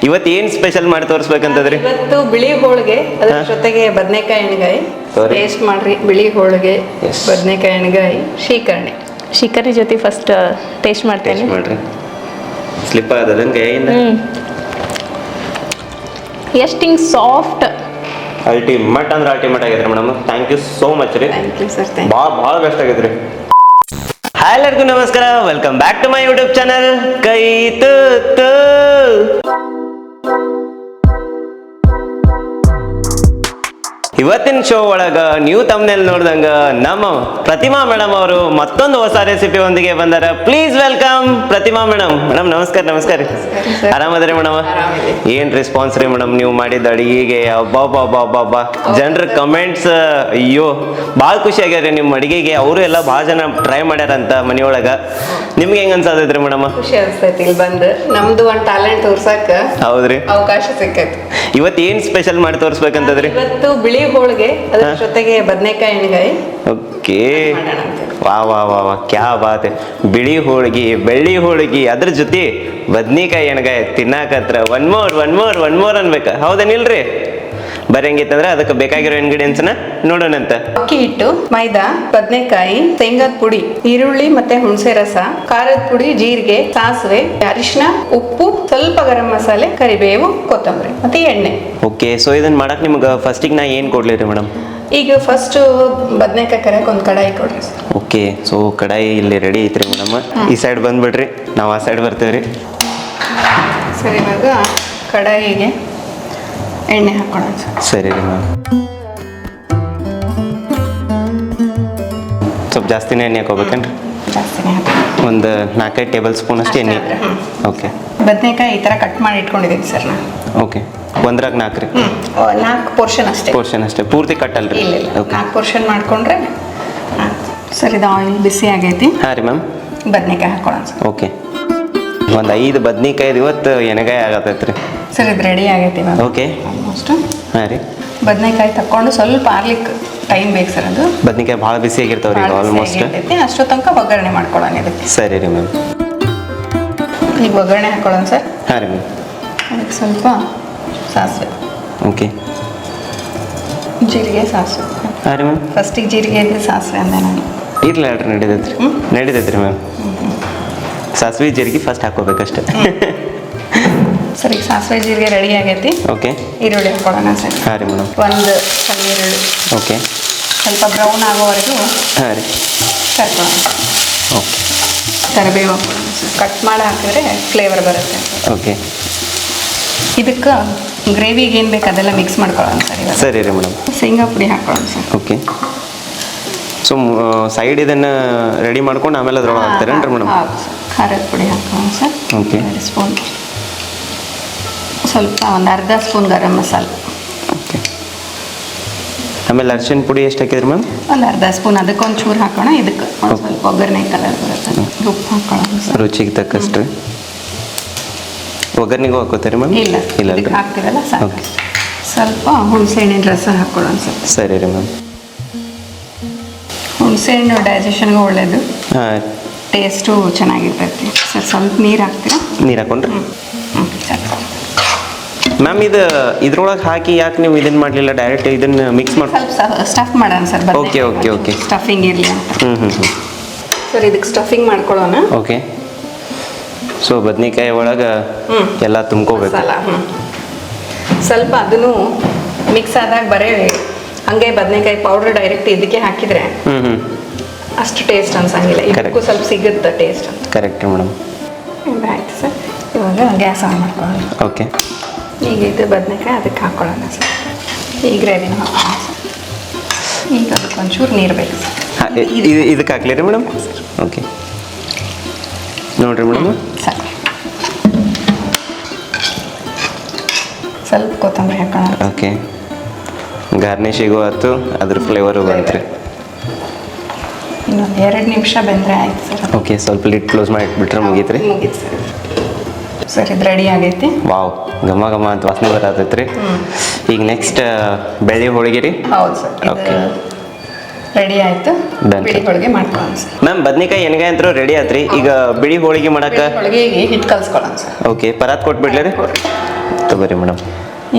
ಇವತ್ತು ಏನು ಸ್ಪೆಷಲ್ ಮಾಡಿ ತೋರಿಸ್ಬೇಕಂತದ್ರಿ? ಇವತ್ತು ಬಿಳಿ ಹೋಳಿಗೆ, ಅದ್ರ ಜೊತೆಗೆ ಬದನೆಕಾಯಿ ಎಣ್ಗಾಯಿ. ಟೇಸ್ಟ್ ಮಾಡ್ರಿ. ಬಿಳಿ ಹೋಳಿಗೆ, ಬದನೆಕಾಯಿ ಎಣ್ಗಾಯಿ, ಶೀಕರಣೆ. ಶಿಕರಿ ಜೊತೆ ಫಸ್ಟ್ ಟೇಸ್ಟ್ ಮಾಡ್ತೇನೆ. ಮಾಡ್ರಿ. ಸ್ಲಿಪ್ ಆಗದಂಗೆ ಕೈಯಿಂದ. ಎಷ್ಟು ಹಿಂಗೆ ಸಾಫ್ಟ್. ಅಲ್ಟಿಮೇಟ್ ಅಂದ್ರೆ ಅಲ್ಟಿಮೇಟ್ ಆಗೈತ್ರಿ madam. Thank you so much ರೀ. Thank you sir. ಭಾಳ ಬೆಸ್ಟ್ ಆಗೈತ್ರಿ. ಹಾಯ್ ಎಲ್ಲರಿಗೂ ನಮಸ್ಕಾರ, welcome back to my YouTube channel Kai Tuttu. ಇವತ್ತಿನ ಶೋ ಒಳಗ ನೀವು ತಮ್ಮನೇಲಿ ನೋಡ್ದಂಗ ನಮ್ಮ ಪ್ರತಿಮಾ ಮೇಡಮ್ ಅವರು ಮತ್ತೊಂದು ಹೊಸ ರೆಸಿಪಿ ಒಂದಿಗೆ ಬಂದಾರ. Please welcome Pratima madam. Madam ನಮಸ್ಕಾರ. ನಮಸ್ಕಾರ. ಆರಾಮದ್ರಿ ಮೇಡಮ್? ಏನ್ ರೆಸ್ಪಾನ್ಸ್ ರೀ ಮೇಡಮ್ ನೀವು ಮಾಡಿದ ಅಡಿಗೆಗೆ? ಅಬ್ಬಾ ಜನರ ಕಮೆಂಟ್ಸ್, ಅಯ್ಯೋ ಭಾಳ ಖುಷಿ ಆಗ್ಯಾರ ನಿಮ್ಮ ಅಡಿಗೆಗೆ. ಅವರು ಎಲ್ಲ ಭಾಳ ಜನ ಟ್ರೈ ಮಾಡ್ಯಾರಂತ ಮನೆಯೊಳಗ. ನಿಮ್ಗೆ ಹೆಂಗ ಅನ್ಸತೈತ್ರಿ ಮೇಡಮ್? ಖುಷಿ ಅನ್ಸ್ತೈತಿ ಇಲ್ಲಿ ಬಂದು ನಮ್ದು ಒಂದು ಟ್ಯಾಲೆಂಟ್ ತೋರ್ಸಕ್. ಹೌದ್ರಿ, ಅವಕಾಶ ಸಿಕ್ಕೈತಿ. ಇವತ್ತು ಏನ್ ಸ್ಪೆಷಲ್ ಮಾಡಿ ತೋರಿಸ್ಬೇಕಂತದ್ರಿ? ಇವತ್ತು ಬಿಳಿ ಹೋಳಿಗೆ, ಅದ್ರ ಜೊತೆಗೆ ಬದನೆಕಾಯಿ ಎಣ್ಗಾಯಿ. ಓಕೆ, ವಾ ಕ್ಯಾ ಬಾತ್. ಬಿಳಿ ಹೋಳಿಗೆ, ಬೆಳ್ಳಿ ಹೋಳಿಗೆ, ಅದ್ರ ಜೊತೆ ಬದ್ನಿಕಾಯಿ ಎಣ್ಗಾಯಿ ತಿನ್ನಾಕತ್ರ ಒನ್ ಮೋರ್ ಅನ್ಬೇಕ. ಹೌದೇನಿಲ್ರಿ? ಬರಂಗಿತ್ತಂದ್ರೆ ಅದಕ್ಕೆ ಬೇಕಾಗಿರೋ ಇಂಗ್ರೀಡಿಯೆಂಟ್ಸ್ನ ನೋಡೋಣಂತ. ಅಕ್ಕಿ ಹಿಟ್ಟು, ಮೈದಾ, ಬದನೆಕಾಯಿ, ಶೇಂಗಾದ ಪುಡಿ, ಈರುಳ್ಳಿ ಮತ್ತೆ ಹುಣಸೆ ರಸ, ಖಾರದ ಪುಡಿ, ಜೀರಿಗೆ, ಸಾಸಿವೆ, ಅರಿಶಿನ, ಉಪ್ಪು, ಸ್ವಲ್ಪ ಗರಂ ಮಸಾಲೆ, ಕರಿಬೇವು, ಕೊತ್ತಂಬರಿ ಮತ್ತೆ ಎಣ್ಣೆ. ಓಕೆ, ಸೊ ಇದನ್ನ ಮಾಡಕ್ ನಿಮ್ಗೆ ಫಸ್ಟಿಗೆ ನಾ ಏನು ಕೊಡ್ಲಿ ರೀ ಮೇಡಮ್? ಈಗ ಫಸ್ಟ್ ಬದನೆಕಾಯಿ ಕರಿಯಕ್ಕೆ ಒಂದು ಕಡಾಯಿ ಕೊಡ್ರಿ. ಓಕೆ, ಸೊ ಕಡಾಯಿ ಇಲ್ಲಿ ರೆಡಿ ಐತ್ರಿ ಮೇಡಮ್. ಈ ಸೈಡ್ ಬಂದ್ಬಿಡ್ರಿ, ನಾವು ಆ ಸೈಡ್ ಬರ್ತೇವ್ರಿ. ಸರಿ, ಇವಾಗ ಕಡಾಯಿಗೆ ಎಣ್ಣೆ ಹಾಕೋಣ. ಸರಿ ರೀ ಮ್ಯಾಮ್. ಸ್ವಲ್ಪ ಜಾಸ್ತಿನೇ ಎಣ್ಣೆ ಹಾಕೋಬೇಕೇನ್ರಿ? ಜಾಸ್ತಿನೇ ಹಾಕಿ. ಒಂದು 4-5 ಟೇಬಲ್ ಸ್ಪೂನ್ ಅಷ್ಟು ಎಣ್ಣೆ. ಓಕೆ, ಬದನೆಕಾಯಿ ಈ ಥರ ಕಟ್ ಮಾಡಿ ಇಟ್ಕೊಂಡಿದ್ದೀನಿ ಸರ್ ನಾನು. ಓಕೆ, ಒಂದ್ರಾಗ 4 ರೀ? 4 ಪೋರ್ಷನ್ ಅಷ್ಟೇ. ಪೋರ್ಷನ್ ಅಷ್ಟೇ, ಪೂರ್ತಿ ಕಟ್ಟಲ್ರಿ? ಇಲ್ಲ, 4 ಪೋರ್ಷನ್ ಮಾಡ್ಕೊಂಡ್ರೆ ಸರ್. ಇದು ಆಯಿಲ್ ಬಿಸಿ ಆಗೈತಿ. ಹಾಂ ರೀ ಮ್ಯಾಮ್. ಬದನೆಕಾಯಿ ಹಾಕೋಣ ಸರ್. ಓಕೆ, ಒಂದು 5 ಬದ್ನಿಕಾಯಿ ಇವತ್ತು ಎಣ್ಣೆಗಾಯಿ ಆಗತ್ತೈತ್ರಿ ಸರ್. ಇದು ರೆಡಿ ಆಗೈತಿ ಇವಾಗ. Okay, almost. ಹಾಂ ರೀ. ಬದನೆಕಾಯಿ ತಕೊಂಡು ಸ್ವಲ್ಪ ಆರ್ಲಿಕ್ಕೆ ಟೈಮ್ ಬೇಕು ಸರ್. ಅದು ಬದ್ನಿಕಾಯಿ ಭಾಳ ಬಿಸಿ ಆಗಿರ್ತಾವ್ರಿ ಈಗ ಆಲ್ಮೋಸ್ಟ್. ಅಷ್ಟೋ ತನಕ ಒಗ್ಗರಣೆ ಮಾಡ್ಕೊಳ್ಳೋಣ ಇದಕ್ಕೆ. ಸರಿ ರೀ ಮ್ಯಾಮ್. ಈಗ ಒಗ್ಗರಣೆ ಹಾಕೊಳ್ಳೋಣ ಸರ್. ಹಾಂ ರೀ ಮ್ಯಾಮ್. ಅದಕ್ಕೆ ಸ್ವಲ್ಪ ಸಾಸಿವೆ. ಓಕೆ, ಜೀರಿಗೆ, ಸಾಸಿವೆ. ಹಾಂ ರೀ ಮ್ಯಾಮ್. ಫಸ್ಟಿಗೆ ಜೀರಿಗೆ ಇದ್ದು ಸಾಸಿವೆ ಅಂದೆ ನಾನು. ಇರ್ಲಿ ಹೇಳ್ರಿ, ನಡೀತೈತ್ರಿ ಮ್ಯಾಮ್. ಸಾಸಿವೆ ಜೀರಿಗೆ ಫಸ್ಟ್ ಹಾಕೋಬೇಕಷ್ಟೆ. ಸರಿ, ಈಗ ಸಾಸಿವೆ ಜೀರಿಗೆ ರೆಡಿ ಆಗೈತಿ. ಓಕೆ, ಈರುಳ್ಳಿ ಹಾಕೊಳ್ಳೋಣ ಸರ್. ಹಾಂ ರೀ ಮೇಡಮ್. ಒಂದು ಸಣ್ಣ ಈರುಳ್ಳಿ. ಓಕೆ, ಸ್ವಲ್ಪ ಬ್ರೌನ್ ಆಗೋವರೆಗೂ ಹಾಂ ರೀ. ಕರ್ಕೊಳ್ಳೋಣ. ಓಕೆ, ಕರಿಬೇವು ಹಾಕೊಳ್ಳೋಣ ಸರ್. ಕಟ್ ಮಾಡಿ ಹಾಕಿದ್ರೆ ಫ್ಲೇವರ್ ಬರುತ್ತೆ. ಓಕೆ, ಇದಕ್ಕೆ ಗ್ರೇವಿಗೆ ಏನು ಬೇಕು ಅದೆಲ್ಲ ಮಿಕ್ಸ್ ಮಾಡ್ಕೊಳ್ಳೋಣ ಸರ್. ಇವಾಗ ಸರಿ ರೀ ಮೇಡಮ್. ಶೇಂಗಾ ಪುಡಿ ಹಾಕೊಳ್ಳೋಣ ಸರ್. ಓಕೆ, ಸೊ ಸೈಡ್ ಇದನ್ನು ರೆಡಿ ಮಾಡ್ಕೊಂಡು ಆಮೇಲೆ ಅದ್ರೊಳಗೆ ಹಾಕ್ತಾರೇನ್ರಿ ಮೇಡಮ್? ಹೌದು ಸರ್. ಖಾರದ ಪುಡಿ ಹಾಕೋಣ ಸರ್. Okay, 2 spoon. ಸ್ವಲ್ಪ ಒಂದು ಅರ್ಧ ಸ್ಪೂನ್ ಗರಂ ಮಸಾಲೆ. ಓಕೆ, ಆಮೇಲೆ ಅರಿಶಿನ ಪುಡಿ ಎಷ್ಟು ಹಾಕಿದ್ರಿ ಮ್ಯಾಮ್? ಒಂದು ಅರ್ಧ ಸ್ಪೂನ್. ಅದಕ್ಕೆ ಒಂದು ಚೂರು ಹಾಕೋಣ. ಇದಕ್ಕೆ ಒಂದು ಸ್ವಲ್ಪ ಒಗ್ಗರಣೆ ಕಲರ್ ಬರುತ್ತೆ. ಉಪ್ಪು ಹಾಕೊಳ್ಳೋಣ ಸರ್. ರುಚಿಗೆ ತಕ್ಕಷ್ಟು. ಒಗ್ಗರಣೆಗೂ ಹಾಕೋತೀರಿ ಮ್ಯಾಮ್? ಇಲ್ಲ, ಇಲ್ಲ ಇದಕ್ಕೆ ಅಲ್ರಿ? ಹಾಕ್ತಿರಲ್ಲ ಸಾಕು. ಓಕೆ, ಸ್ವಲ್ಪ ಹುಣಸೆಹಣ್ಣಿನ ರಸ ಹಾಕೊಳ್ಳೋಣ ಸರ್. ಸರಿ ರೀ ಮ್ಯಾಮ್. ಹುಣಸೆಹಣ್ಣು ಡೈಜೆಷನ್ಗೆ ಒಳ್ಳೆಯದು, ಹಾಂ, ಟೇಸ್ಟು ಚೆನ್ನಾಗಿರ್ತೈತಿ ಸರ್. ಸ್ವಲ್ಪ ನೀರು ಹಾಕ್ತೀರಾ? ನೀರು ಹಾಕೊಂಡ್ರಿ? ಸರಿ. ಮ್ಯಾಮ್, ಇದ್ರೊಳಗೆ ಹಾಕಿ ಯಾಕೆ ನೀವು ಇದನ್ನು ಮಾಡಲಿಲ್ಲ? ಡೈರೆಕ್ಟ್ ಇದನ್ನು ಮಿಕ್ಸ್ ಮಾಡಿ ಸ್ವಲ್ಪ ಸ್ಟಫ್ ಮಾಡೋಣ sir. Okay okay okay, stuffing ಇರಲಿ ಅಂತ. ಹ್ಞೂ ಸರ್, ಇದಕ್ಕೆ ಸ್ಟಫಿಂಗ್ ಮಾಡ್ಕೊಳ್ಳೋಣ. ಓಕೆ, ಸೊ ಬದ್ನಿಕಾಯಿ ಒಳಗೆ ಎಲ್ಲ ತುಂಬ್ಕೋಬೇಕು. ಮಸಾಲ ಸ್ವಲ್ಪ ಅದನ್ನು ಮಿಕ್ಸ್ ಆದಾಗ ಬರೀ ಹಂಗೆ ಬದನೆಕಾಯಿ ಪೌಡ್ರ್ ಡೈರೆಕ್ಟ್ ಇದಕ್ಕೆ ಹಾಕಿದರೆ ಅಷ್ಟು ಟೇಸ್ಟ್ ಅನ್ಸಂಗಿಲ್ಲ. ಇದಕ್ಕೂ ಸ್ವಲ್ಪ ಸಿಗುತ್ತೆ ಟೇಸ್ಟ್ ಅಂತ. Correct madam. ಆಯ್ತು ಸರ್. ಇವಾಗ ಗ್ಯಾಸ್ ಆನ್ ಮಾಡ್ಕೊಳ್ಳೋಣ. ಓಕೆ, ಈಗ ಇದು ಬದನೆಕಾಯಿ ಅದಕ್ಕೆ ಹಾಕ್ಕೊಳ್ಳೋಣ ಸರ್. ಈ ಗ್ರೇವಿನ ಹಾಕೋಣ ಸರ್. ಈಗ ಅದಕ್ಕೆ ಒಂಚೂರು ನೀರು ಬೇಕು ಸರ್. ಹಾಂ, ಇದಕ್ಕೆ ಹಾಕ್ಲಿ ರೀ ಮೇಡಮ್? ಓಕೆ, ನೋಡಿರಿ ಮೇಡಮ್. ಸರಿ, ಸ್ವಲ್ಪ ಕೊತ್ತಂಬರಿ ಹಾಕೋಣ. ಓಕೆ, ಗಾರ್ನಿಷಿಗೂ ಆಯ್ತು, ಅದ್ರ ಫ್ಲೇವರು ಬಂತ್ರಿ. ಇನ್ನೊಂದು 2 ನಿಮಿಷ ಬೆಂದರೆ ಆಯ್ತು ಸರ್. ಓಕೆ, ಸ್ವಲ್ಪ ಲಿಡ್ ಕ್ಲೋಸ್ ಮಾಡಿ ಇಟ್ಬಿಟ್ರೆ ಮುಗೀತ್ರಿ? ಮುಗೀತು ಸರ್. ಸರ್, ಇದು ರೆಡಿ ಆಗೈತಿ. ವಾವ್, ಘಮ ಘಮ ಅಂತ ವಾಸನೆ ಬರತೈತ್ರಿ. ಈಗ ನೆಕ್ಸ್ಟ್ ಬೆಳ್ಳಿ ಹೋಳಿಗೆ ರೀ? ಹೌದು ಸರ್. ಓಕೆ, ರೆಡಿ ಆಯ್ತು. Done, ಬಿಳಿ sir. ಹೋಳಿಗೆ ಮಾಡ್ಕೊಳ್ಳೋಣ ಸರ್. ಮ್ಯಾಮ್ ಬದ್ನಿಕಾಯಿ ಎಣ್ಗಾಯಿ ಅಂತೂ ರೆಡಿ ಆತ್ರಿ. ಈಗ ಬಿಳಿ ಹೋಳಿಗೆ ಮಾಡಕ್ಕೆ ಹೋಳಿಗೆಗೆ ಹಿಟ್ಟು ಕಲ್ಸ್ಕೊಳ್ಳೋಣ ಸರ್. ಓಕೆ ಪರಾತ್ ಕೊಟ್ಬಿಡ್ಲಿ ರೀ. ತಗೋರಿ ಮೇಡಮ್.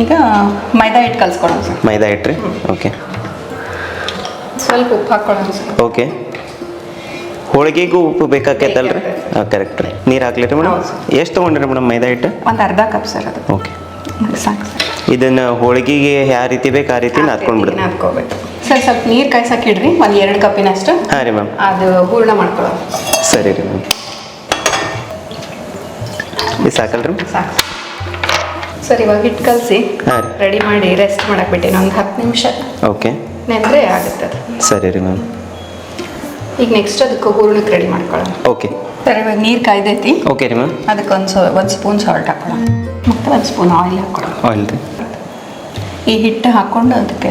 ಈಗ ಮೈದಾ ಹಿಟ್ಟು ಕಲ್ಸ್ಕೊಳ್ಳೋಣ ಸರ್. ಮೈದಾ ಹಿಟ್ರಿ. ಓಕೆ ಸ್ವಲ್ಪ ಉಪ್ಪು ಹಾಕ್ಕೊಳ್ಳೋಣ ಸರ್. ಓಕೆ ಹೋಳಿಗೆಗೂ ಉಪ್ಪು ಬೇಕಾಕೈತಲ್ರಿ? ಹಾಂ ಕರೆಕ್ಟ್ ರೀ. ನೀರು ಹಾಕ್ಲಿ ರೀ ಮೇಡಮ್? ಹೌದು. ಎಷ್ಟು ತೊಗೊಂಡ್ರಿ ಮೇಡಮ್ ಮೈದಾ ಹಿಟ್ಟು? ಒಂದು ಅರ್ಧ ಕಪ್ ಸರ್ ಅದು. ಓಕೆ ಸಾಕು ಸರ್. ಇದನ್ನು ಹೋಳಿಗೆಗೆ ಯಾವ ರೀತಿ ಬೇಕು ಆ ರೀತಿ ನಾದ್ಕೊಂಡ್ಬಿಡ್ರಿ. ನಾದ್ಕೋಬೇಕು ಸರ್. ಸ್ವಲ್ಪ ನೀರು ಕಾಯ್ಸಕ್ಕೆ ಇಡ್ರಿ, ಒಂದು 2 ಕಪ್ಪಿನಷ್ಟು. ಹಾಂ ರೀ ಮ್ಯಾಮ್. ಅದು ಹೂರ್ಣ ಮಾಡ್ಕೊಳ್ಳೋಣ. ಸರಿ ರೀ ಮ್ಯಾಮ್. ಇದು ಸಾಕಲ್ರಿ? ಸಾಕು ಸರ್. ಇವಾಗ ಹಿಟ್ಟು ಕಲಸಿ ಹಾಂ ರೀ. ರೆಡಿ ಮಾಡಿ ರೆಸ್ಟ್ ಮಾಡಕ್ಕೆ ಬಿಟ್ಟಿನಿ ಒಂದು 10 ನಿಮಿಷ. ಓಕೆ ನೆಂದರೆ ಆಗುತ್ತೆ ಅದು. ಸರಿ ರೀ ಮ್ಯಾಮ್. ಈಗ ನೆಕ್ಸ್ಟ್ ಅದಕ್ಕೆ ಹೂರ್ಣಕ್ಕೆ ರೆಡಿ ಮಾಡ್ಕೊಳ್ಳೋಣ. ಓಕೆ ಸರ್ ಇವಾಗ ನೀರು ಕಾಯ್ದೈತಿ. ಓಕೆ ರೀ ಮ್ಯಾಮ್. ಅದಕ್ಕೆ ಒಂದು ಸ್ಪೂನ್ ಸಾಲ್ಟ್ ಹಾಕೊಳ್ಳೋಣ ಮತ್ತು 1 ಸ್ಪೂನ್ ಆಯಿಲ್ ಹಾಕೊಳ್ಳೋಣ. ಆಯಿಲ್ ರೀ. ಈ ಹಿಟ್ಟು ಹಾಕ್ಕೊಂಡು ಅದಕ್ಕೆ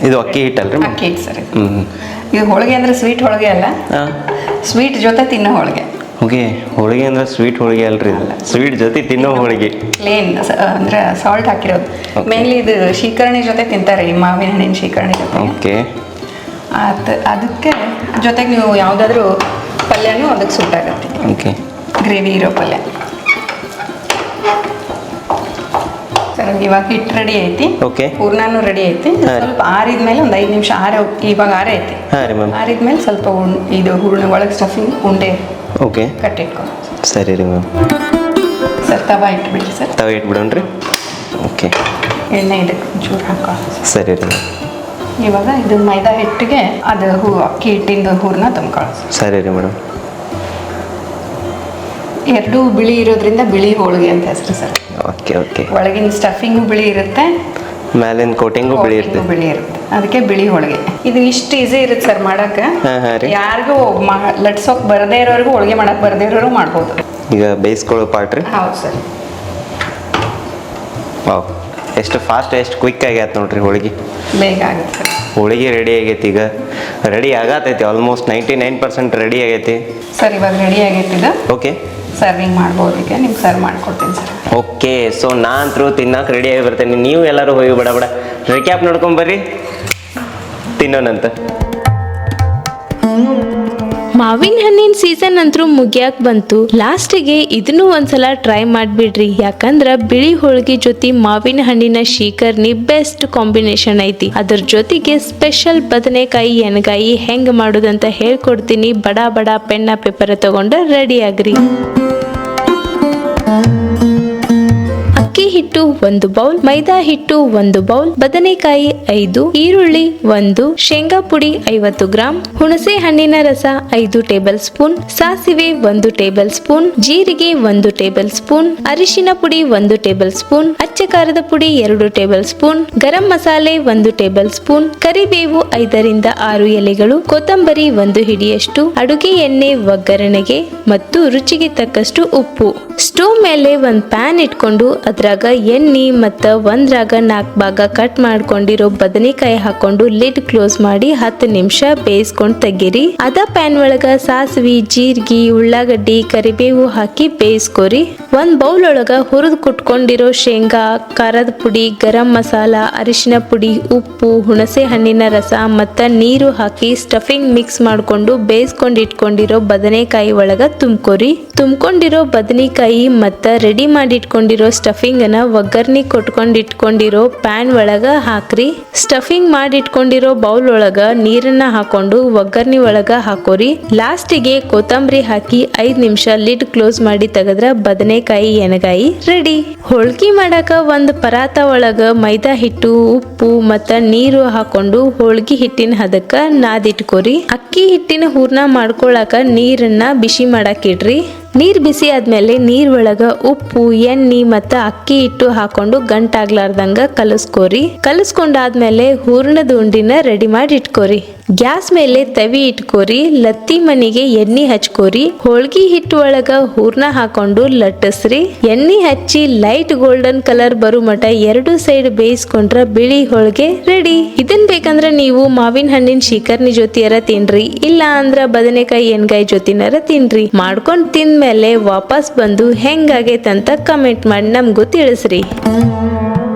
ಇದು ಅಕ್ಕಿ ಹಿಟ್ಟಲ್ರಿ ಮ್ಯಾಮ್? ಅಕ್ಕಿ ಹಿಟ್ಟು ಸರ್. ಹ್ಞೂ ಇದು ಹೋಳಿಗೆ ಅಂದರೆ ಸ್ವೀಟ್ ಹೋಳಿಗೆ ಅಲ್ಲ, ಹಾಂ ಸ್ವೀಟ್ ಜೊತೆ ತಿನ್ನೋ ಹೋಳಿಗೆ. ಓಕೆ ಹೋಳಿಗೆ ಅಂದ್ರೆ ಸ್ವೀಟ್ ಹೋಳಿಗೆ ಅಲ್ರಿ ಇದು, ಸ್ವೀಟ್ ಜೊತೆ ತಿನ್ನೋ ಹೋಳಿಗೆ. ಪ್ಲೇನ್ ಅಂದರೆ ಸಾಲ್ಟ್ ಹಾಕಿರೋದು. Okay. ಮೇನ್ಲಿ ಇದು ಶೀಕರಣೆ ಜೊತೆ ತಿಂತಾರೆ, ಈ ಮಾವಿನ ಹಣ್ಣಿನ ಶೀಕರಣೆ ಜೊತೆ. ಓಕೆ ಅದಕ್ಕೆ ಜೊತೆಗೆ ನೀವು ಯಾವುದಾದ್ರೂ ಪಲ್ಯನೂ ಅದಕ್ಕೆ ಸೂಟ್ ಆಗುತ್ತೆ. ಓಕೆ ಗ್ರೇವಿ ಇರೋ ಪಲ್ಯ. ಸರ್ ಇವಾಗ ಹಿಟ್ಟು ರೆಡಿ ಐತಿ. Okay. ಹೂರ್ಣನೂ ರೆಡಿ ಐತಿ. ಹಾಂ. ಸ್ವಲ್ಪ ಆರಿದ್ಮೇಲೆ ಒಂದು 5 ನಿಮಿಷ ಇವಾಗ ಆರೈತಿ. ಹಾಂ ರೀ ಮ್ಯಾಮ್. ಆರಿದ್ಮೇಲೆ ಸ್ವಲ್ಪ ಇದು ಹೂರ್ಣ ಒಳಗೆ ಸ್ಟಫಿಂಗ್ ಉಂಡೆ ಓಕೆ ಕಟ್ಟಿಟ್ಕೊಂಡು. ಸರಿ ರೀ ಮ್ಯಾಮ್. ಸರ್ ತವಾ ಇಟ್ಬಿಡಿ ಸರ್. ತವ ಇಟ್ಬಿಡೋಣ್ರಿ. ಓಕೆ ಎಣ್ಣೆ ಇದಕ್ಕೆ ಒಂಚೂರು ಹಾಕೊಳ್ಳೋಣ. ಸರಿ ರೀ. ಇವಾಗ ಇದು ಮೈದಾ ಹಿಟ್ಟಿಗೆ ಅದು ಅಕ್ಕಿ ಹಿಟ್ಟಿಂದ ಹೂರ್ಣ ತುಂಬ್ಕೊಳ್ಳೋಣ. ಸರಿ ರೀ ಮೇಡಮ್. ಎರಡೂ ಬಿಳಿ ಇರೋದ್ರಿಂದ ಬಿಳಿ ಹೋಳಿಗೆ ಅಂತ ಹೆಸರು ಸರ್. ಓಕೆ ಓಕೆ ಒಳಗಿನ ಸ್ಟಫಿಂಗು ಬಿಳಿ ಇರುತ್ತೆ, ಮ್ಯಾಲಿನ ಕೋಟಿಂಗು ಬಿಳಿ ಇರುತ್ತೆ. ಬಿಳಿ ಇರುತ್ತೆ, ಅದಕ್ಕೆ ಬಿಳಿ ಹೋಳಿಗೆ. ಇದು ಇಷ್ಟು ಈಸಿ ಇರುತ್ತೆ ಸರ್ ಮಾಡಕ್ಕೆ. ಹಾಂ ಹಾಂ ರೀ. ಯಾರಿಗೂ ಲಟ್ಸೋಕೆ ಬರದೇ ಇರೋರಿಗೂ, ಹೋಳಿಗೆ ಮಾಡಕ್ಕೆ ಬರದೇ ಇರೋರು ಮಾಡ್ಬೋದು. ಈಗ ಬೇಯಿಸ್ಕೊಳ್ಳೋ ಪಾರ್ಟ್ ರೀ. ಹೌದು ಸರ್. ವಾವ್ ಎಷ್ಟು ಫಾಸ್ಟ್ ಎಷ್ಟು ಕ್ವಿಕ್ ಆಗ್ಯಾತ ನೋಡ್ರಿ ಹೋಳಿಗೆ. ಬೇಗ ಆಗುತ್ತೆ ಸರ್. ಹೋಳಿಗೆ ರೆಡಿ ಆಗೈತಿ. ಈಗ ರೆಡಿ ಆಗತೈತಿ, ಆಲ್ಮೋಸ್ಟ್ 99% ರೆಡಿ ಆಗೈತಿ. ಸರ್ ಇವಾಗ ರೆಡಿ ಆಗೈತಿ ಇದು. ಓಕೆ ಸರ್ವಿಂಗ್ ಮಾಡ್ಬೋದು. ಈಗ ನಿಮ್ಗೆ ಸರ್ವ್ ಮಾಡ್ಕೊಡ್ತೀನಿ ಸರ್. ಓಕೆ ಸೊ ನಾನು ತಿನ್ನಕ್ಕೆ ರೆಡಿ ಆಗಿ ಬರ್ತೇನೆ. ನೀವು ಎಲ್ಲರೂ ಹೋಗಿ ಬಡ ಬಡ ರಿಕ್ಯಾಪ್ ನೋಡ್ಕೊಂಬರ್ರಿ, ತಿನ್ನೋಣಂತ. ಮಾವಿನ ಹಣ್ಣಿನ ಸೀಸನ್ ಅಂತೂ ಮುಗಿಯಾಕ ಬಂತು. ಲಾಸ್ಟಿಗೆ ಇದನ್ನು ಒಂದ್ಸಲ ಟ್ರೈ ಮಾಡಿಬಿಡ್ರಿ. ಯಾಕಂದ್ರ ಬಿಳಿ ಹೋಳಿಗೆ ಜೊತೆ ಮಾವಿನ ಹಣ್ಣಿನ ಶೀಕರ್ಣಿ ಬೆಸ್ಟ್ ಕಾಂಬಿನೇಷನ್ ಐತಿ. ಅದ್ರ ಜೊತೆಗೆ ಸ್ಪೆಷಲ್ ಬದನೆಕಾಯಿ ಎಣ್ಗಾಯಿ ಹೆಂಗ್ ಮಾಡೋದಂತ ಹೇಳ್ಕೊಡ್ತೀನಿ. ಬಡ ಬಡ ಪೆನ್ನ ಪೇಪರ್ ತಗೊಂಡ ರೆಡಿ ಆಗ್ರಿ. ಅಕ್ಕಿ ಹಿಟ್ಟು 1 ಬೌಲ್, ಮೈದಾ ಹಿಟ್ಟು 1 ಬೌಲ್, ಬದನೆಕಾಯಿ 5, ಈರುಳ್ಳಿ 1, ಶೇಂಗಾ ಪುಡಿ 50 ಗ್ರಾಂ, ಹುಣಸೆ ಹಣ್ಣಿನ ರಸ 5 ಟೇಬಲ್ ಸ್ಪೂನ್, ಸಾಸಿವೆ 1 ಟೇಬಲ್ ಸ್ಪೂನ್, ಜೀರಿಗೆ 1 ಟೇಬಲ್ ಸ್ಪೂನ್, ಅರಿಶಿನ ಪುಡಿ 1 ಟೇಬಲ್ ಸ್ಪೂನ್, ಅಚ್ಚ ಖಾರದ ಪುಡಿ 2 table spoon, garam masala 1 table spoon, ಕರಿಬೇವು 5 ರಿಂದ 6 ಎಲೆಗಳು, ಕೊತ್ತಂಬರಿ 1 ಹಿಡಿಯಷ್ಟು, ಅಡುಗೆ ಎಣ್ಣೆ ಒಗ್ಗರಣೆಗೆ ಮತ್ತು ರುಚಿಗೆ ತಕ್ಕಷ್ಟು ಉಪ್ಪು. ಸ್ಟೋವ್ ಮೇಲೆ ಒಂದು ಪ್ಯಾನ್ ಇಟ್ಕೊಂಡು ಅದ್ರಾಗ ಎಣ್ಣೆ ಮತ್ತು ಒಂದ್ರಾಗ 4 ಭಾಗ ಕಟ್ ಮಾಡ್ಕೊಂಡಿರೋ ಬದನೆಕಾಯಿ ಹಾಕೊಂಡು ಲಿಡ್ ಕ್ಲೋಸ್ ಮಾಡಿ 10 ನಿಮಿಷ ಬೇಯಿಸ್ಕೊಂಡು ತೆಗೀರಿ. ಅದ ಪ್ಯಾನ್ ಒಳಗ ಸಾಸಿವೆ, ಜೀರಿಗೆ, ಉಳ್ಳಾಗಡ್ಡಿ, ಕರಿಬೇವು ಹಾಕಿ ಬೇಯಿಸ್ಕೊರಿ. 1 ಬೌಲ್ ಒಳಗ ಹುರಿದು ಕುಟ್ಕೊಂಡಿರೋ ಶೇಂಗಾ, ಖಾರದ ಪುಡಿ, ಗರಂ ಮಸಾಲ, ಅರಿಶಿನ ಪುಡಿ, ಉಪ್ಪು, ಹುಣಸೆ ಹಣ್ಣಿನ ರಸ ಮತ್ತು ನೀರು ಹಾಕಿ ಸ್ಟಫಿಂಗ್ ಮಿಕ್ಸ್ ಮಾಡಿಕೊಂಡು ಬೇಯಿಸ್ಕೊಂಡು ಇಟ್ಕೊಂಡಿರೋ ಬದನೆಕಾಯಿ ಒಳಗ ತುಂಬ್ಕೊರಿ. ತುಂಬ್ಕೊಂಡಿರೋ ಬದನೆಕಾಯಿ ಮತ್ತು ರೆಡಿ ಮಾಡಿ ಇಟ್ಕೊಂಡಿರೋ ಸ್ಟಫಿಂಗ್ ಅನ್ನ ಒಗ್ಗರ್ನಿ ಕೊಟ್ಕೊಂಡು ಇಟ್ಕೊಂಡಿರೋ ಪ್ಯಾನ್ ಒಳಗ ಹಾಕ್ರಿ. ಸ್ಟಫಿಂಗ್ ಮಾಡಿ ಇಟ್ಕೊಂಡಿರೋ ಬೌಲ್ ಒಳಗ ನೀರನ್ನ ಹಾಕೊಂಡು ಒಗ್ಗರ್ನಿ ಒಳಗ ಹಾಕೋರಿ. ಲಾಸ್ಟಿಗೆ ಕೊತ್ತಂಬರಿ ಹಾಕಿ 5 ನಿಮಿಷ ಲಿಡ್ ಕ್ಲೋಸ್ ಮಾಡಿ ತೆಗೆದ್ರ ಬದನೆಕಾಯಿ ಎಣ್ಗಾಯಿ ರೆಡಿ. ಹೋಳ್ಗಿ ಮಾಡಾಕ ಒಂದು ಪರಾತ ಒಳಗ ಮೈದಾ ಹಿಟ್ಟು, ಉಪ್ಪು ಮತ್ತು ನೀರು ಹಾಕೊಂಡು ಹೋಳ್ಗಿ ಹಿಟ್ಟಿನ ಹದಕ್ಕ ನಾದಿಟ್ಕೋರಿ. ಅಕ್ಕಿ ಹಿಟ್ಟಿನ ಹೂರ್ಣ ಮಾಡ್ಕೊಳಕ ನೀರನ್ನ ಬಿಸಿ ಮಾಡಾಕಿಡ್ರಿ. ನೀರ್ ಬಿಸಿ ಆದ್ಮೇಲೆ ನೀರ್ ಒಳಗ ಉಪ್ಪು, ಎಣ್ಣೆ ಮತ್ತು ಅಕ್ಕಿ ಹಿಟ್ಟು ಹಾಕೊಂಡು ಗಂಟಾಗ್ಲಾರ್ದಂಗ ಕಲಸ್ಕೋರಿ. ಕಲಸ್ಕೊಂಡಾದ್ಮೇಲೆ ಹೂರ್ಣದ ಉಂಡಿನ ರೆಡಿ ಮಾಡಿ ಇಟ್ಕೋರಿ. ಗ್ಯಾಸ್ ಮೇಲೆ ತವಿ ಇಟ್ಕೋರಿ. ಲತ್ತಿ ಮನಿಗೆ ಎಣ್ಣೆ ಹಚ್ಕೋರಿ. ಹೋಳ್ಗಿ ಹಿಟ್ಟು ಒಳಗ ಹೂರ್ಣ ಹಾಕೊಂಡು ಲಟ್ಟಿಸ್ರಿ. ಎಣ್ಣೆ ಹಚ್ಚಿ ಲೈಟ್ ಗೋಲ್ಡನ್ ಕಲರ್ ಬರೋ ಮಟ 2 ಸೈಡ್ ಬೇಯಿಸ್ಕೊಂಡ್ರ ಬಿಳಿ ಹೋಳಿಗೆ ರೆಡಿ. ಇದನ್ ಬೇಕಂದ್ರ ನೀವು ಮಾವಿನ ಹಣ್ಣಿನ ಶೀಕರ್ಣಿ ಜೊತೆಯರ ತಿನ್ರಿ, ಇಲ್ಲ ಅಂದ್ರ ಬದನೆಕಾಯಿ ಎಣ್ಗಾಯಿ ಜೊತೆನರ ತಿನ್ರಿ. ಮಾಡ್ಕೊಂಡ್ ತಿಂದ್ಮೇಲೆ ವಾಪಸ್ ಬಂದು ಹೆಂಗಾಗೈತಂತ ಕಮೆಂಟ್ ಮಾಡಿ ನಮಗೂ ತಿಳಿಸ್ರಿ.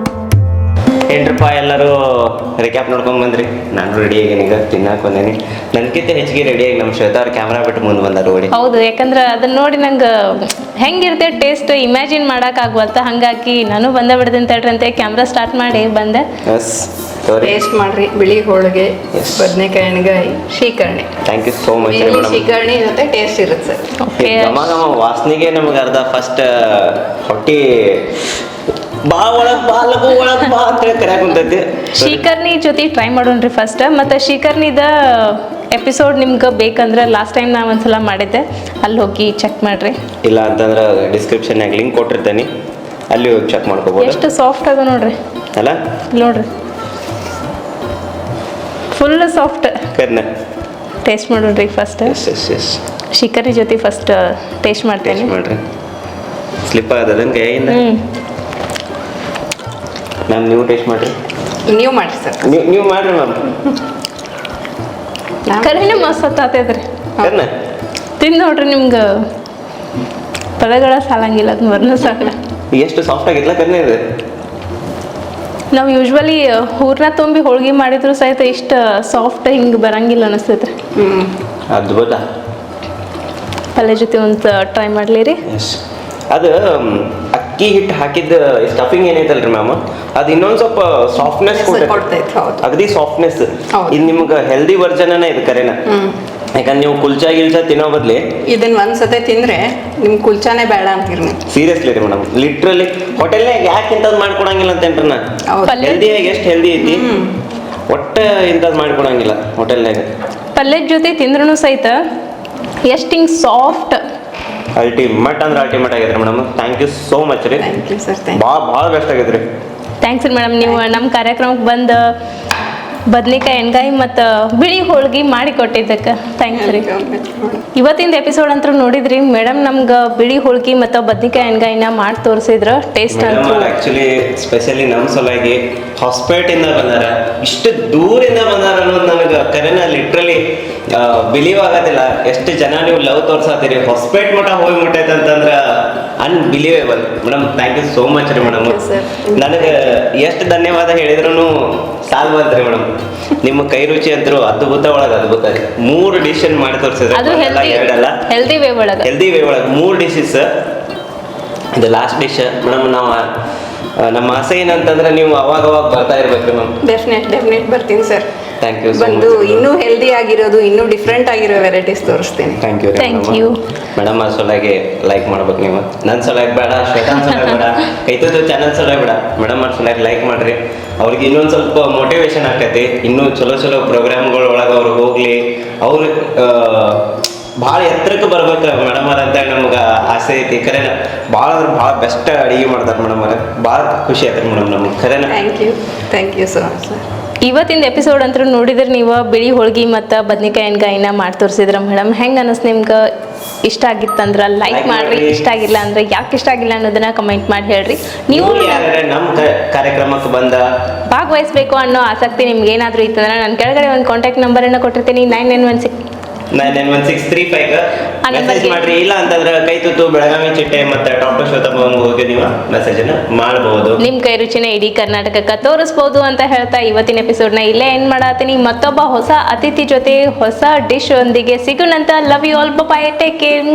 ಏನ್ರಪ್ಪ ಎಲ್ಲರೂ ರಿಕ್ಯಾಪ್ ನೋಡ್ಕೊಂಡ್ ಬಂದ್ರಿ. ನಾನು ರೆಡಿ ಆಗೇನಿ, ಈಗ ತಿನ್ನಾಕ ಬಂದೇನಿ. ನನ್ಕಿಂತ ಹೆಚ್ಚಿಗೆ ರೆಡಿಯಾಗಿ ನಮ್ಮ ಶ್ವೇತಾ ಅವ್ರ ಕ್ಯಾಮ್ರಾ ಬಿಟ್ಟು ಮುಂದೆ ಬಂದಾರ ಓಡಿ. ಹೌದು, ಯಾಕಂದ್ರೆ ಅದನ್ನ ನೋಡಿ ನಂಗೆ ಹೆಂಗಿರುತ್ತೆ ಟೇಸ್ಟ್ ಇಮ್ಯಾಜಿನ್ ಮಾಡಕ್ ಆಗ್ವಲ್ತ, ಹಂಗಾಗಿ ನಾನು ಬಂದ ಬಿಡ್ದೆ ಅಂತ ಹೇಳ್ರಿ ಅಂತ ಕ್ಯಾಮ್ರಾ ಸ್ಟಾರ್ಟ್ ಮಾಡಿ ಬಂದೆ. ಎಸ್ ಸರಿ, ಟೇಸ್ಟ್ ಮಾಡ್ರಿ. ಬಿಳಿ ಹೋಳಿಗೆ, Yes. ಬದನೆಕಾಯಿ ಎಣ್ಗಾಯಿ, ಶೀಕರಣೆ. Thank you so much mainly madam. ಶೀಕರಣೆ ಜೊತೆ ಟೇಸ್ಟ್ ಇರುತ್ತೆ ಸರ್. ಓಕೆ, ಘಮ ಘಮ ವಾಸನೆಗೆ ನಮ್ಗೆ ಅರ್ಧ ಫಸ್ಟ್ ಹೊಟ್ಟಿ ಬಾ ಒಳಗ್ ಬಾ ಲಗು ಒಳಗ್ ಬಾ ಅಂತ ಹೇಳಿ ಕರ್ಯಾಕ್ ಕುಂತೈತಿ. ಶೀಕರ್ನಿ ಜೊತೆ ಟ್ರೈ ಮಾಡೋಣ್ರಿ ಫಸ್ಟ್. ಮತ್ತು ಶೀಕರ್ನಿದ ಎಪಿಸೋಡ್ ನಿಮ್ಗೆ ಬೇಕಂದ್ರೆ ಲಾಸ್ಟ್ ಟೈಮ್ ನಾ ಒಂದ್ಸಲ ಮಾಡಿದ್ದೆ, ಅಲ್ಲಿ ಹೋಗಿ ಚೆಕ್ ಮಾಡ್ರಿ. ಇಲ್ಲ ಅಂತಂದ್ರೆ ಡಿಸ್ಕ್ರಿಪ್ಷನ್ಯಾಗ ಲಿಂಕ್ ಕೊಟ್ಟಿರ್ತೀನಿ, ಅಲ್ಲಿ ಹೋಗಿ ಚೆಕ್ ಮಾಡ್ಕೋಬೋದು. ಎಷ್ಟು ಸಾಫ್ಟ್ ಅದ ನೋಡ್ರಿ, ಅಲ್ಲ ನೋಡ್ರಿ ಫುಲ್ ಸಾಫ್ಟ್. ಕರ್ನ ಟೇಸ್ಟ್ ಮಾಡೋಣ್ರಿ ಫಸ್ಟ್. ಎಸ್ ಎಸ್ ಎಸ್ ಶೀಕರ್ನಿ ಜೊತೆ ಫಸ್ಟ್ ಟೇಸ್ಟ್ ಮಾಡ್ತೇನೆ. ಟೇಸ್ಟ್ ಮಾಡ್ರಿ. ಸ್ಲಿಪ್ ಆಗದ ಕೈಯಿಂದ. ಮ್ಯಾಮ್ ನೀವು ಟೇಸ್ಟ್ ಮಾಡ್ರಿ. ನೀವು ಮಾಡ್ರಿ ಸರ್. ನೀವು ಮಾಡ್ರಿ ಮ್ಯಾಮ್. ಕರಿನೇ ಮಸ್ತ್ ಆತೈತ್ರಿ. ಕರ್ನ ತಿಂದು ನೋಡ್ರಿ, ನಿಮ್ಗೆ ಪದಗಳ ಸಾಲಂಗಿಲ್ಲ, ಅದನ್ನ ವರ್ಣಿಸಲ್ಲ. ಎಷ್ಟು ಸಾಫ್ಟ್ ಆಗಿತ್ತಲ್ಲ ಕರ್ನ ಇದು. ನಾವು ಯೂಶ್ವಲಿ ಹೂರ್ನ ತುಂಬಿ ಹೋಳ್ಗೆ ಮಾಡಿದ್ರು ಸಹಿತ ಇಷ್ಟು ಸಾಫ್ಟ್ ಹಿಂಗೆ ಬರಂಗಿಲ್ಲ ಅನಿಸ್ತೈತ್ರಿ. ಅದ್ಭುತ. ಪಲ್ಯ ಜೊತೆ ಒಂದು ಟ್ರೈ ಮಾಡ್ಲಿ ರೀ. ಎಸ್, ಅದು ಅಕ್ಕಿ ಹಿಟ್ಟು ಹಾಕಿದ ಸ್ಟಫಿಂಗ್ ಏನೈತಲ್ರಿ ಮ್ಯಾಮ್, ಅದು ಇನ್ನೊಂದು ಸ್ವಲ್ಪ ಸಾಫ್ಟ್ನೆಸ್ ಕೊಡ್ತೈತೆ, ಹೌದು. ಅಗದಿ ಸಾಫ್ಟ್ನೆಸ್. ಹೌದು. ಇದು ನಿಮ್ಗೆ ಹೆಲ್ದಿ ವರ್ಜನ್ ಇದು ಕರೆನ. ಯಾಕಂದ್ರೆ ನೀವು ಕುಲ್ಚಾ ಗಿಲ್ಚಾ ತಿನ್ನೋ ಬದ್ಲಿ ಇದನ್ನ ಒಂದ್ಸತಿ ತಿಂದ್ರೆ ನಿಮ್ ಕುಲ್ಚಾನೇ ಬೇಡ ಅಂತೀರಿ ನೀವು. ಸೀರಿಯಸ್ಲಿ ರೀ ಮೇಡಮ್, ಲಿಟ್ರಲಿ ಹೋಟೆಲ್ನಾಗ ಯಾಕೆ ಇಂಥದ್ದು ಮಾಡ್ಕೊಡಂಗಿಲ್ಲ ಅಂತೇನ್ರಿ ನಾ. ಹೌದು. ಹೆಲ್ದಿಯಾಗಿ ಎಷ್ಟು ಹೆಲ್ದಿ ಐತಿ, ಒಟ್ಟ ಇಂಥದ್ದು ಮಾಡ್ಕೊಡಂಗಿಲ್ಲ ಹೋಟೆಲ್ನಾಗ. ಪಲ್ಯದ ಜೊತೆ ತಿಂದ್ರೂ ಸಹಿತ ಎಷ್ಟು ಹಿಂಗೆ ಸಾಫ್ಟ್. ಅಲ್ಟಿಮೇಟ್ ಅಂದ್ರೆ ಅಲ್ಟಿಮೇಟ್ ಆಗೈತ್ರಿ madam. Thank you so much ರೀ. Thank you sir. ಥ್ಯಾಂಕ್ ಭಾಳ ಬೆಸ್ಟ್ ಆಗೈತ್ರಿ. ಥ್ಯಾಂಕ್ಸ್ ರೀ ಮೇಡಮ್, ನೀವು ನಮ್ಮ ಕಾರ್ಯಕ್ರಮಕ್ಕೆ ಬಂದು ಬದ್ನೆಕಾಯಿ ಎಣ್ಗಾಯಿ ಮತ್ತು ಬಿಳಿ ಹೋಳ್ಗೆ ಮಾಡಿ ಕೊಟ್ಟಿದ್ದಕ್ಕೆ ಥ್ಯಾಂಕ್ಸ್ ರೀ. ಇವತ್ತಿಂದ ಎಪಿಸೋಡ್ ಅಂತೂ ನೋಡಿದ್ರಿ ಮೇಡಮ್, ನಮ್ಗೆ ಬಿಳಿ ಹೋಳ್ಗೆ ಮತ್ತು ಬದ್ನೆಕಾಯಿ ಎಣ್ಗಾಯಿನ ಮಾಡಿ ತೋರಿಸಿದ್ರು. ಟೇಸ್ಟ್ ಅಂತೂ ಆಕ್ಚುಲಿ ಸ್ಪೆಷಲಿ ನಮ್ಮ ಸಲುವಾಗಿ ಹೊಸಪೇಟೆಯಿಂದ ಬಂದಾರ, ಇಷ್ಟು ದೂರಿಂದ ಬಂದಾರ ಅನ್ನೋದು ನನಗೆ ಕರೆನ ಲಿಟ್ರಲಿ ಬಿಲೀವ್ ಆಗೋದಿಲ್ಲ. ಎಷ್ಟು ಜನ ನೀವು ಲವ್ ತೋರ್ಸಾತೀರಿ, ಹೊಸಪೇಟೆ ಮಠ ಹೋಗಿ ಮುಟ್ಟೈತೆ ಅಂತಂದ್ರೆ unbelievable. Madam thank you so much ರೀ ಮೇಡಮ್. Thank you, sir. ನನಗೆ ಎಷ್ಟು ಧನ್ಯವಾದ ಹೇಳಿದ್ರು ಸಾಲ್ವಲ್ರಿ ಮೇಡಮ್. ನಿಮ್ಮ ಕೈ ರುಚಿ ಅಂತರೂ ಅದ್ಭುತ ಒಳಗೆ ಅದ್ಭುತ ರೀ. 3 ಡಿಶ್ ಮಾಡಿ ತೋರಿಸಿದ್ರೆ, ಅದು ಹೆಲ್ದಿ ವೇ ಒಳಗೆ. ಹೆಲ್ದಿ ವೇ ಒಳಗೆ 3 ಡಿಶಸ್. ಇದು ಲಾಸ್ಟ್ ಡಿಶ್ ಮೇಡಮ್. ನಮ್ಮ ಆಸೆ ಏನಂತಂದ್ರೆ ನೀವು ಅವಾಗ ಬರ್ತಾ ಇರ್ಬೇಕ್ರಿ ಮ್ಯಾಮ್. ಡೆಫಿನೆಟ್ ಬರ್ತೀನಿ ಸರ್. Thank you. ಬಂದು ಇನ್ನೂ ಹೆಲ್ದಿ ಆಗಿರೋದು, ಇನ್ನೂ ಡಿಫ್ರೆಂಟ್ ಆಗಿರೋ ವೆರೈಟೀಸ್ ತೋರಿಸ್ತೀನಿ. Thank you. Thank you. Madam ಆ ಸಲುವಾಗಿ ಲೈಕ್ ಮಾಡ್ಬೇಕು ನೀವು. ನನ್ನ ಸಲುವಾಗಿ ಬೇಡ, ಶ್ವೇತಾನ್ ಸಲುವಾಗಿ ಬೇಡ, ಕೈತದ್ದು ಚಾನಲ್ ಸಲುವಾಗಿ ಬೇಡ, ಮೇಡಮ್ ಅವ್ರ ಸಲುವಾಗಿ ಲೈಕ್ ಮಾಡ್ರಿ. ಅವ್ರಿಗೆ ಇನ್ನೊಂದು ಸ್ವಲ್ಪ ಮೋಟಿವೇಶನ್ ಆಕೈತಿ, ಇನ್ನೂ ಚಲೋ ಪ್ರೋಗ್ರಾಮ್ಗಳ ಒಳಗೆ ಅವ್ರು ಹೋಗ್ಲಿ, ಅವ್ರು ಭಾಳ ಎತ್ತರಕ್ಕೆ ಬರ್ಬೇಕು ಮೇಡಮ್ ಅವ್ರ ಅಂತೇಳಿ ನಮ್ಗೆ ಆಸೆ ಐತಿ. ಕರೆನ ಭಾಳ ಅಂದ್ರೆ ಭಾಳ ಬೆಸ್ಟ್ ಅಡಿಗೆ ಮಾಡ್ತಾರೆ ಮೇಡಮ್ ಅವ್ರ. ಭಾಳ ಖುಷಿ ಆಯ್ತು ಮೇಡಮ್ ನಮ್ಗೆ ಕರೆನ. Thank you so much sir. ಇವತ್ತಿಂದ ಎಪಿಸೋಡ್ ಅಂತೂ ನೋಡಿದ್ರೆ ನೀವು ಬಿಳಿ ಹೋಳ್ಗೆ ಮತ್ತು ಬದ್ನೆಕಾಯಿ ಎಣ್ಗಾಯಿನ ಮಾಡಿ ತೋರಿಸಿದ್ರ ಮೇಡಮ್. ಹೆಂಗೆ ಅನಿಸ್ ನಿಮ್ಗೆ? ಇಷ್ಟ ಆಗಿತ್ತಂದ್ರೆ ಲೈಕ್ ಮಾಡ್ರಿ, ಇಷ್ಟ ಆಗಿಲ್ಲ ಅಂದ್ರೆ ಯಾಕೆ ಇಷ್ಟ ಆಗಿಲ್ಲ ಅನ್ನೋದನ್ನ ಕಮೆಂಟ್ ಮಾಡಿ ಹೇಳ್ರಿ. ನೀವು ನಮ್ಮ ಕಾರ್ಯಕ್ರಮಕ್ಕೆ ಬಂದ ಭಾಗವಹಿಸ್ಬೇಕು ಅನ್ನೋ ಆಸಕ್ತಿ ನಿಮ್ಗೆ ಏನಾದರೂ ಇತ್ತಂದ್ರೆ ನಾನು ಕೆಳಗಡೆ ಒಂದು ಕಾಂಟ್ಯಾಕ್ಟ್ ನಂಬರನ್ನು ಕೊಟ್ಟಿರ್ತೀನಿ, 991635 ಮೆಸೇಜ್ ಮಾಡ್ರಿ. ಇಲ್ಲ ಅಂತಂದ್ರೆ ಕೈ ತುತ್ತು ಬೆಳಗಾವಿ ಚಿಟ್ಟೆ ಮತ್ತೆ ಡಾಕ್ಟರ್ ಶ್ವೇತಾ ಹೋಗಿ ನೀವು ಮೆಸೇಜ್ ಮಾಡಬಹುದು. ನಿಮ್ ಕೈ ರುಚಿನ ಇಡೀ ಕರ್ನಾಟಕಕ್ಕೆ ತೋರಿಸ್ಬೋದು ಅಂತ ಹೇಳ್ತಾ ಇವತ್ತಿನ ಎಪಿಸೋಡ್ನ ಇಲ್ಲೇ ಎಂಡ್ ಮಾಡತ್ತೀನಿ. ಮತ್ತೊಬ್ಬ ಹೊಸ ಅತಿಥಿ ಜೊತೆ ಹೊಸ ಡಿಶ್ ಒಂದಿಗೆ ಸಿಗೋಣಂತ. Love you all, bye, take care.